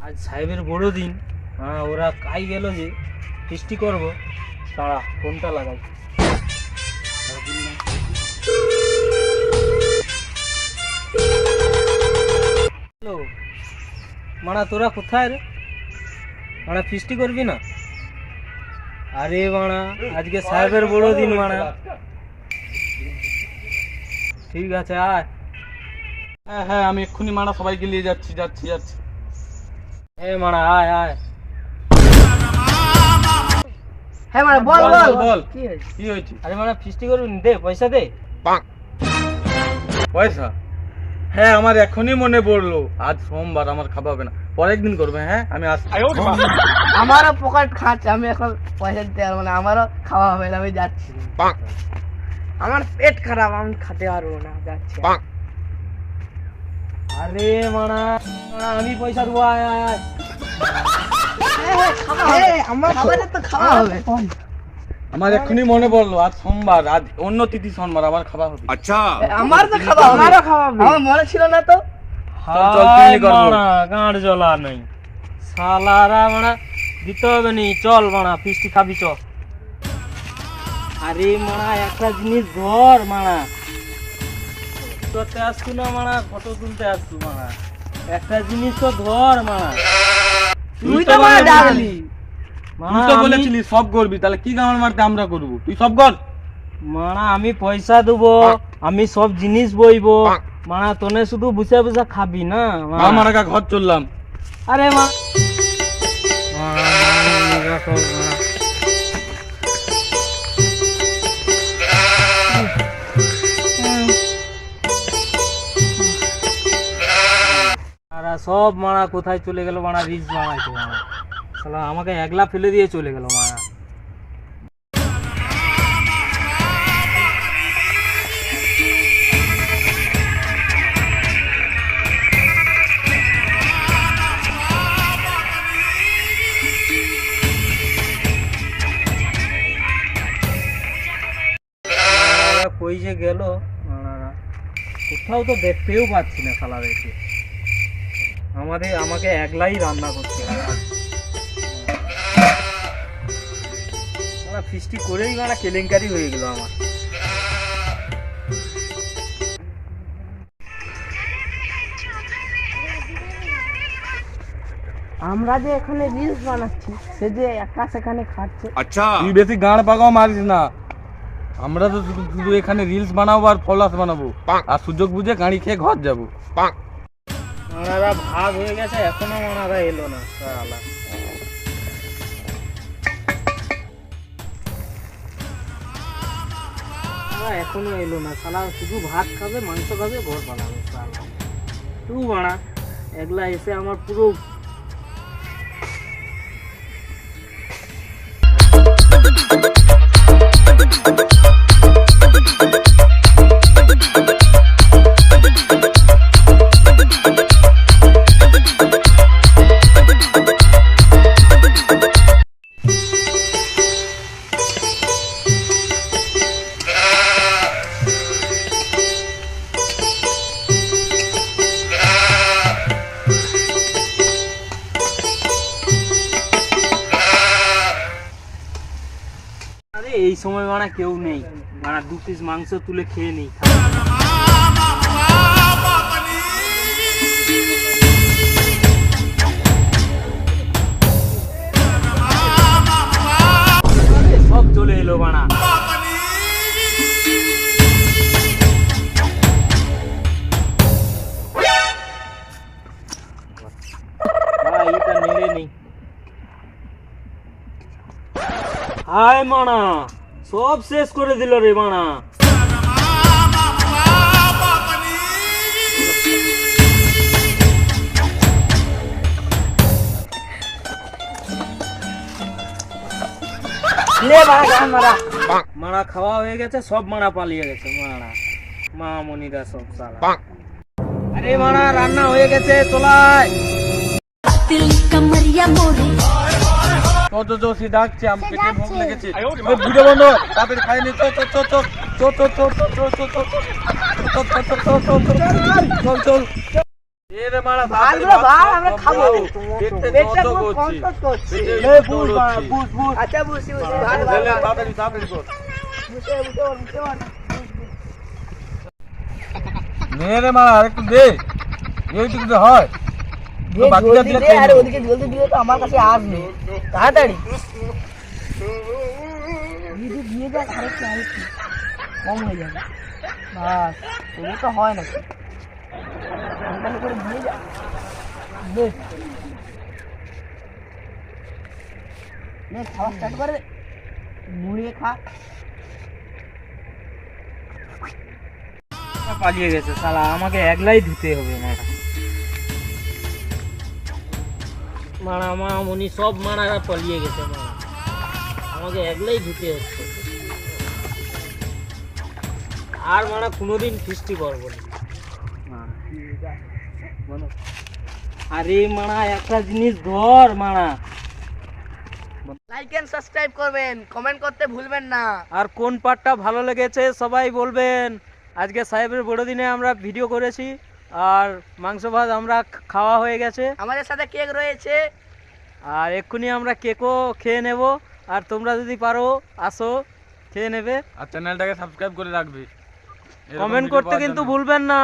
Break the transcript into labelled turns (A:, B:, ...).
A: আজ সাহেবের বড় দিন। ওরা কাই গেল যে ফিস্টি করবো, তারা ফোনটা লাগাই। হ্যালো মানা, তোরা কোথায় রে? মানা ফিস্টি করবি না? আরে মানা আজকে সাহেবের বড় দিন মানা। ঠিক আছে আয়।
B: হ্যাঁ হ্যাঁ, আমি এক্ষুনি মানা সবাইকে নিয়ে যাচ্ছি যাচ্ছি যাচ্ছি।
A: মানা আয় আয়।
C: হ্যাঁ মানে বল
B: বল,
C: বল
B: বল, বল।
C: কি হয়েছে?
B: কি হয়েছে?
A: আরে মানা ফিস্টি করবি না? দে পয়সা দে।
B: পয়সা? হ্যাঁ, আমার এখনই মনে পড়লো, আজ সোমবার, আমার খাওয়া হবে না, পরের দিন করবে। হ্যাঁ আমি আসছি।
C: আমারও পকেট খাচ্ছে, আমি এখন পয়সা দিতে পারবো না, আমারও খাওয়া হবে না, আমি যাচ্ছি। আমার পেট খারাপ, আমি খেতে পারবো না, যাচ্ছি।
A: আরে মানা আমি পয়সা দেবো, আয় আয় আয়।
C: আমার খাবারের তো খাওয়া হবে।
B: আমার এখনই মনে পড়লো, আজ সোমবার, আজ অন্য তিথি সোমবার, আমার খাওয়া হবে।
C: আমার তো খাওয়া হবে, আমারও খাওয়া হবে, আমার মনে ছিল না তো।
B: চল, চিনি করবো।
A: গাঁড় জ্বলা নাই সালারা মানা, দিতে হবে নি। চল মানা ফিস্টি খাবি চ। আরে মানা একটা জিনিস ধর মানা, তোতে আসতু না মানা, ফটো তুলতে আসতু মানা, একটা জিনিস তো ধর মানা।
C: তুই তো মারা ডাকলি।
B: তুই তো বলেছিলি সব করবি, তাহলে কি গাঁড় মারতে আমরা করবো? তুই সব কর।
A: মানা আমি পয়সা দেবো, আমি সব জিনিস বইবো মানা, তোনে শুধু বুঝে বুঝে খাবি না মানা।
B: আমার একা ঘর চললাম।
A: আরে মা সব মানা কোথায় চলে গেল মানা? রিচ বানাইতে মানা, শালা আমাকে একলা ফেলে দিয়ে চলে গেল মানা। কই যে গেল মানারা, কোথাও তো দেখতেও পাচ্ছি না শালা দেখে। আমাকে একলাই রান্না করতে হবে। ফিস্টি করেই মানা কেলেঙ্কারি হয়ে গেল আমার।
C: আমরা যে এখানে রিলস বানাচ্ছি, সে যে একা সেখানে খাচ্ছে।
B: তুই বেশি গাঁড় পাকাও মারিস না। আমরা তো শুধু এখানে রিলস বানাবো আর ফলোয়ার্স বানাবো, আর সুযোগ বুঝে গাড়ি খেয়ে ঘর যাবো।
A: মানারা ভাগ হয়ে গেছে, এখনো মানারা এলো না শালা। এখনো এলো না শালা, শুধু ভাত খাবে, মাংস খাবে, ঘর বানাবে শালা। তুই বানা একলা এসে আমার পুরো এই সময় মানা কেউ নেই মানা, 2 পিস মাংস তুলে খেয়ে নেই। সব চলে এলো মানা। এটা নেড়ে নেই। হায় মানা, সব শেষ করে দিল রে মানা। মানা খাওয়া হয়ে গেছে, সব মানা পালিয়ে গেছে মানা, মা মনিরা সব সালা। আরে মানা রান্না হয়ে গেছে, চলাই।
B: সে ডাকছে, আমি পেটে ভোগ লেগেছে। ভিডিও বন্ধ, তাড়াতাড়ি খাই নি। চল চল চল। এ রে মারা
C: ভাত
B: তাড়াতাড়ি
C: গুলো
B: ভাত
C: ভাত
B: খাও,
C: আমরা
B: সব
C: খাবো।
B: খাও। পেটে
C: পেটটা
B: যত
C: পুরো
B: করছি।
C: কনকস করছে।
B: পেটে
A: এই
B: যত
A: বুঝ
B: করছি।
A: বুঝ বুঝ
C: আচ্ছা বুঝছি বুঝছি ভাত
B: দে,
C: ভাত
B: দে,
C: ভাত।
B: তাড়াতাড়ি তাড়াতাড়ি কর।
C: বুঝতে বুঝতে পার, বুঝতে পার।
B: নে রে মারা আরেকটু দে এইটুকু তো হয়
C: দে
B: বাকিটা
C: জলদি
B: দিলে
C: দে,
B: খেয়ে
C: আর
B: নেবো।
C: ওদিকে জলদি দিলে তো আমার কাছে আসবে তাড়াতাড়ি দিয়ে দিয়ে দেখ আরেকটু আরেকটু কম হয়ে যাবে বাস তবু তো হয় নাকি তাহলে করে দিয়ে যা দে নে খাওয়া স্টার্ট করে দে মুড়িয়ে খা
A: পালিয়ে গেছে শালা, আমাকে একলাই ধুতে হবে মারা। মারা আমার উনি সব মারারা পালিয়ে গেছে মারা, আমাকে একলাই ধুতে হচ্ছে। আর মারা কোনোদিন ফিস্টি করবো না। আরে মারা একটা জিনিস ধর মারা।
C: লাইক এন্ড সাবস্ক্রাইব করবেন, কমেন্ট করতে ভুলবেন না।
A: আর কোন পার্টটা ভালো লেগেছে সবাই বলবেন। আজকে সাহেবের বড়দিনে আমরা ভিডিও করেছি, আর মাংস ভাত আমরা খাওয়া হয়ে গেছে,
C: আমাদের সাথে কেক রয়েছে।
A: আর এক্ষুনি আমরা কেকও খেয়ে নেব। আর তোমরা যদি পারো আসো, খেয়ে নেবে।
B: আর চ্যানেলটাকে সাবস্ক্রাইব করে রাখবে এরকম
A: কমেন্ট
B: ভিডিও
A: করতে
B: পাওয়ার
A: কিন্তু
B: জন্য।
A: ভুলবেন না।